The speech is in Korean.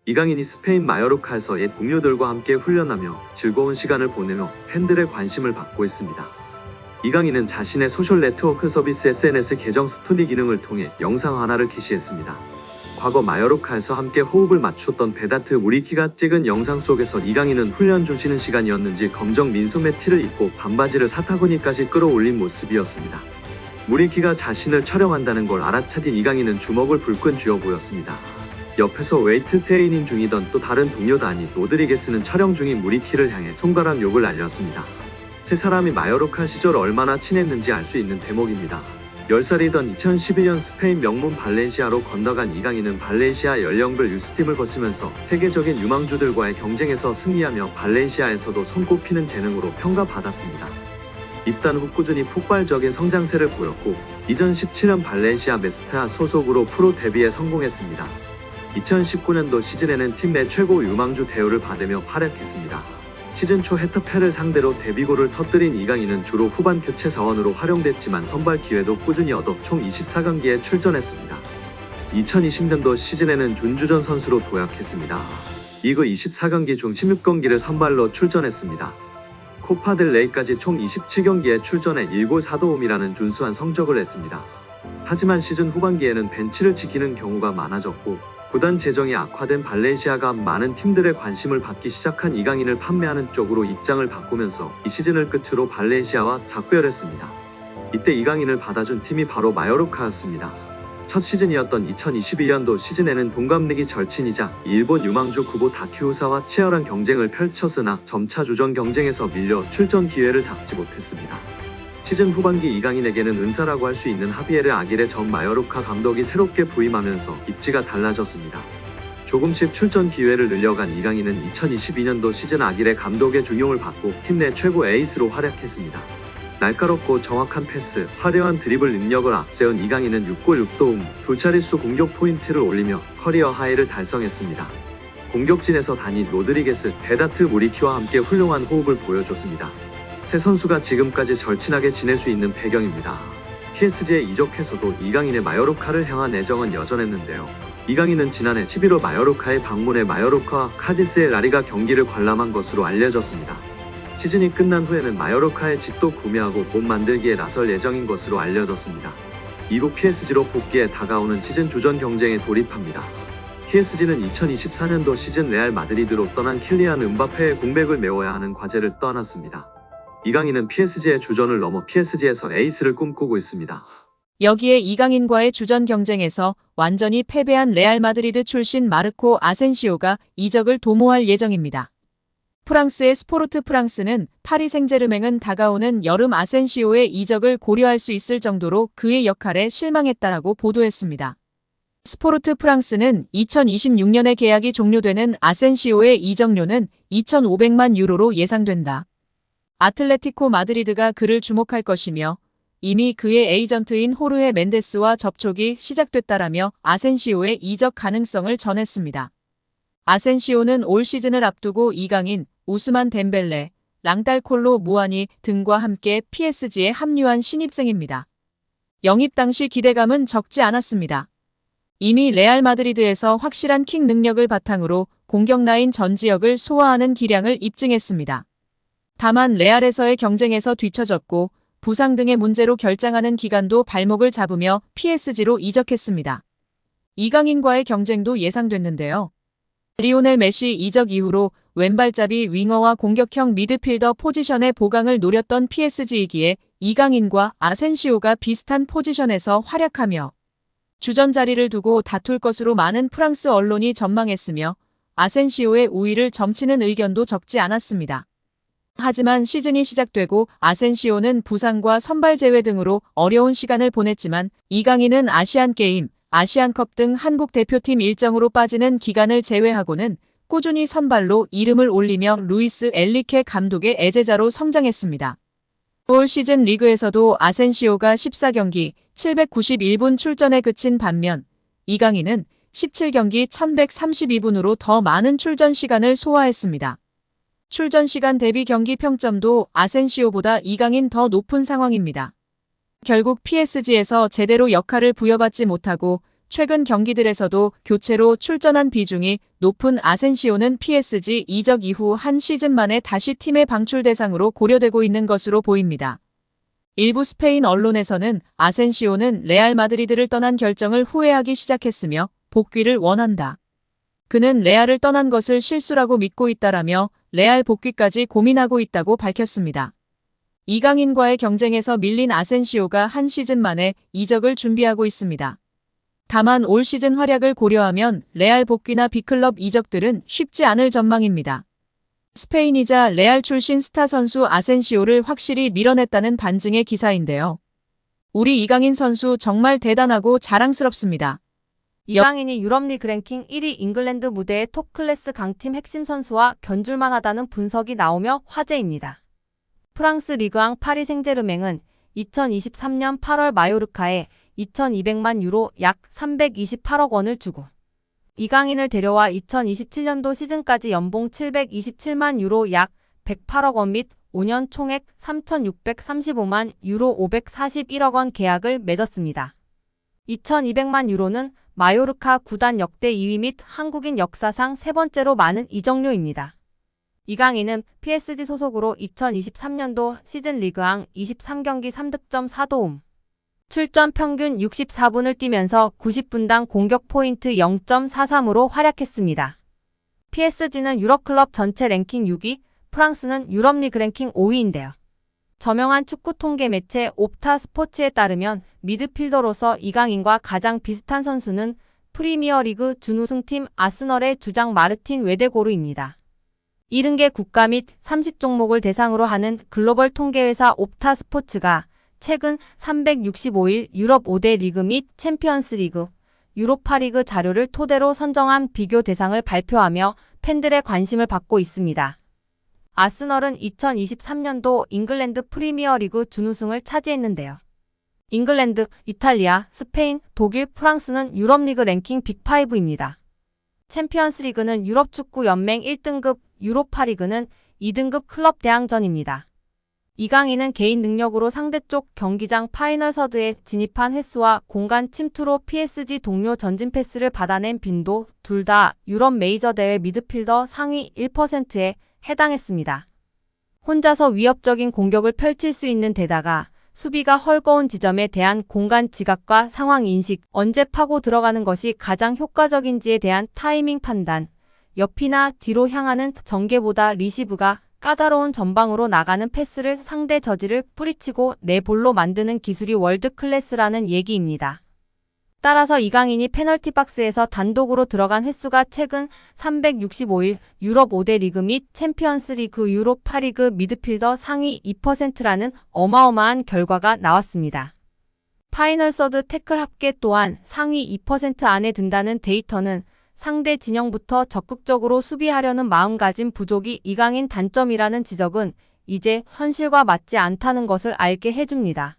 이강인이 스페인 마요르카에서 옛 동료들과 함께 훈련하며 즐거운 시간을 보내며 팬들의 관심을 받고 있습니다. 이강인은 자신의 소셜 네트워크 서비스 SNS 계정 스토리 기능을 통해 영상 하나를 게시했습니다. 과거 마요르카에서 함께 호흡을 맞췄던 베다트 무리키가 찍은 영상 속에서 이강인은 훈련 중 쉬는 시간이었는지 검정 민소매 티를 입고 반바지를 사타구니까지 끌어올린 모습이었습니다. 무리키가 자신을 촬영한다는 걸 알아차린 이강인은 주먹을 불끈 쥐어 보였습니다. 옆에서 웨이트 트레이닝 중이던 또 다른 동료도 아닌 로드리게스는 촬영 중인 무리키를 향해 손가락 욕을 날렸습니다. 세 사람이 마요르카 시절 얼마나 친했는지 알 수 있는 대목입니다. 10살이던 2012년 스페인 명문 발렌시아로 건너간 이강인은 발렌시아 연령별 유스팀을 거치면서 세계적인 유망주들과의 경쟁에서 승리하며 발렌시아에서도 손꼽히는 재능으로 평가받았습니다. 입단 후 꾸준히 폭발적인 성장세를 보였고 2017년 발렌시아 메스타 소속으로 프로 데뷔에 성공했습니다. 2019년도 시즌에는 팀 내 최고 유망주 대우를 받으며 활약했습니다. 시즌 초 헤타페를 상대로 데뷔골을 터뜨린 이강인은 주로 후반 교체 자원으로 활용됐지만 선발 기회도 꾸준히 얻어 총 24경기에 출전했습니다. 2020년도 시즌에는 준주전 선수로 도약했습니다. 리그 24경기 중 16경기를 선발로 출전했습니다. 코파델 레이까지 총 27경기에 출전해 1골 4도움이라는 준수한 성적을 냈습니다. 하지만 시즌 후반기에는 벤치를 지키는 경우가 많아졌고 구단 재정이 악화된 발렌시아가 많은 팀들의 관심을 받기 시작한 이강인을 판매하는 쪽으로 입장을 바꾸면서 이 시즌을 끝으로 발렌시아와 작별했습니다. 이때 이강인을 받아준 팀이 바로 마요르카였습니다. 첫 시즌이었던 2022년도 시즌에는 동갑내기 절친이자 일본 유망주 구보 다키우사와 치열한 경쟁을 펼쳤으나 점차 주전 경쟁에서 밀려 출전 기회를 잡지 못했습니다. 시즌 후반기 이강인에게는 은사라고 할 수 있는 하비에르 아기레 전 마요르카 감독이 새롭게 부임하면서 입지가 달라졌습니다. 조금씩 출전 기회를 늘려간 이강인은 2022년도 시즌 아기레 감독의 중용을 받고 팀 내 최고 에이스로 활약했습니다. 날카롭고 정확한 패스, 화려한 드리블 능력을 앞세운 이강인은 6골 6도움, 두 자릿수 공격 포인트를 올리며 커리어 하이를 달성했습니다. 공격진에서 단인 로드리게스, 베다트 무리키와 함께 훌륭한 호흡을 보여줬습니다. 세 선수가 지금까지 절친하게 지낼 수 있는 배경입니다. PSG에 이적해서도 이강인의 마요르카를 향한 애정은 여전했는데요. 이강인은 지난해 11월 마요르카에 방문해 마요르카와 카디스의 라리가 경기를 관람한 것으로 알려졌습니다. 시즌이 끝난 후에는 마요르카의 집도 구매하고 몸 만들기에 나설 예정인 것으로 알려졌습니다. 이후 PSG로 복귀해 다가오는 시즌 주전 경쟁에 돌입합니다. PSG는 2024년도 시즌 레알 마드리드로 떠난 킬리안 음바페의 공백을 메워야 하는 과제를 떠안았습니다. 이강인은 PSG의 주전을 넘어 PSG에서 에이스를 꿈꾸고 있습니다. 여기에 이강인과의 주전 경쟁에서 완전히 패배한 레알 마드리드 출신 마르코 아센시오가 이적을 도모할 예정입니다. 프랑스의 스포르트 프랑스는 파리 생제르맹은 다가오는 여름 아센시오의 이적을 고려할 수 있을 정도로 그의 역할에 실망했다라고 보도했습니다. 스포르트 프랑스는 2026년에 계약이 종료되는 아센시오의 이적료는 2,500만 유로로 예상된다. 아틀레티코 마드리드가 그를 주목할 것이며 이미 그의 에이전트인 호르헤 멘데스와 접촉이 시작됐다라며 아센시오의 이적 가능성을 전했습니다. 아센시오는 올 시즌을 앞두고 이강인, 우스만 덴벨레, 랑달콜로 무아니 등과 함께 PSG에 합류한 신입생입니다. 영입 당시 기대감은 적지 않았습니다. 이미 레알 마드리드에서 확실한 킥 능력을 바탕으로 공격 라인 전 지역을 소화하는 기량을 입증했습니다. 다만 레알에서의 경쟁에서 뒤처졌고 부상 등의 문제로 결장하는 기간도 발목을 잡으며 PSG로 이적했습니다. 이강인과의 경쟁도 예상됐는데요. 리오넬 메시 이적 이후로 왼발잡이 윙어와 공격형 미드필더 포지션의 보강을 노렸던 PSG이기에 이강인과 아센시오가 비슷한 포지션에서 활약하며 주전 자리를 두고 다툴 것으로 많은 프랑스 언론이 전망했으며 아센시오의 우위를 점치는 의견도 적지 않았습니다. 하지만 시즌이 시작되고 아센시오는 부상과 선발 제외 등으로 어려운 시간을 보냈지만 이강인은 아시안게임, 아시안컵 등 한국 대표팀 일정으로 빠지는 기간을 제외하고는 꾸준히 선발로 이름을 올리며 루이스 엔리케 감독의 애제자로 성장했습니다. 올 시즌 리그에서도 아센시오가 14경기 791분 출전에 그친 반면 이강인은 17경기 1132분으로 더 많은 출전 시간을 소화했습니다. 출전 시간 대비 경기 평점도 아센시오보다 이강인 더 높은 상황입니다. 결국 PSG에서 제대로 역할을 부여받지 못하고 최근 경기들에서도 교체로 출전한 비중이 높은 아센시오는 PSG 이적 이후 한 시즌 만에 다시 팀의 방출 대상으로 고려되고 있는 것으로 보입니다. 일부 스페인 언론에서는 아센시오는 레알 마드리드를 떠난 결정을 후회하기 시작했으며 복귀를 원한다. 그는 레알을 떠난 것을 실수라고 믿고 있다라며 레알 복귀까지 고민하고 있다고 밝혔습니다. 이강인과의 경쟁에서 밀린 아센시오가 한 시즌 만에 이적을 준비하고 있습니다. 다만 올 시즌 활약을 고려하면 레알 복귀나 B클럽 이적들은 쉽지 않을 전망입니다. 스페인이자 레알 출신 스타 선수 아센시오를 확실히 밀어냈다는 반증의 기사인데요. 우리 이강인 선수 정말 대단하고 자랑스럽습니다. 이강인이 유럽리그 랭킹 1위 잉글랜드 무대의 톱클래스 강팀 핵심 선수와 견줄만 하다는 분석이 나오며 화제입니다. 프랑스 리그앙 파리 생제르맹은 2023년 8월 마요르카에 2,200만 유로 약 328억 원을 주고 이강인을 데려와 2027년도 시즌까지 연봉 727만 유로 약 108억 원 및 5년 총액 3,635만 유로 541억 원 계약을 맺었습니다. 2,200만 유로는 마요르카 구단 역대 2위 및 한국인 역사상 세 번째로 많은 이적료입니다. 이강인은 PSG 소속으로 2023년도 시즌 리그앙 23경기 3득점 4도움, 출전 평균 64분을 뛰면서 90분당 공격 포인트 0.43으로 활약했습니다. PSG는 유럽클럽 전체 랭킹 6위, 프랑스는 유럽리그 랭킹 5위인데요. 저명한 축구 통계 매체 옵타 스포츠에 따르면 미드필더로서 이강인과 가장 비슷한 선수는 프리미어리그 준우승팀 아스널의 주장 마르틴 웨데고르입니다. 70개 국가 및 30종목을 대상으로 하는 글로벌 통계회사 옵타 스포츠가 최근 365일 유럽 5대 리그 및 챔피언스 리그, 유로파리그 자료를 토대로 선정한 비교 대상을 발표하며 팬들의 관심을 받고 있습니다. 아스널은 2023년도 잉글랜드 프리미어리그 준우승을 차지했는데요. 잉글랜드, 이탈리아, 스페인, 독일, 프랑스는 유럽리그 랭킹 빅5입니다. 챔피언스리그는 유럽축구연맹 1등급, 유로파리그는 2등급 클럽 대항전입니다. 이강인은 개인 능력으로 상대쪽 경기장 파이널 서드에 진입한 횟수와 공간 침투로 PSG 동료 전진 패스를 받아낸 빈도 둘 다 유럽 메이저 대회 미드필더 상위 1%에 해당했습니다. 혼자서 위협적인 공격을 펼칠 수 있는 데다가 수비가 헐거운 지점에 대한 공간 지각과 상황 인식, 언제 파고 들어가는 것이 가장 효과적인지에 대한 타이밍 판단, 옆이나 뒤로 향하는 전개보다 리시브가 까다로운 전방으로 나가는 패스를 상대 저지를 뿌리치고 내 볼로 만드는 기술이 월드 클래스라는 얘기입니다. 따라서 이강인이 페널티 박스에서 단독으로 들어간 횟수가 최근 365일 유럽 5대 리그 및 챔피언스 리그 유로파리그 미드필더 상위 2%라는 어마어마한 결과가 나왔습니다. 파이널 서드 태클 합계 또한 상위 2% 안에 든다는 데이터는 상대 진영부터 적극적으로 수비하려는 마음가짐 부족이 이강인 단점이라는 지적은 이제 현실과 맞지 않다는 것을 알게 해줍니다.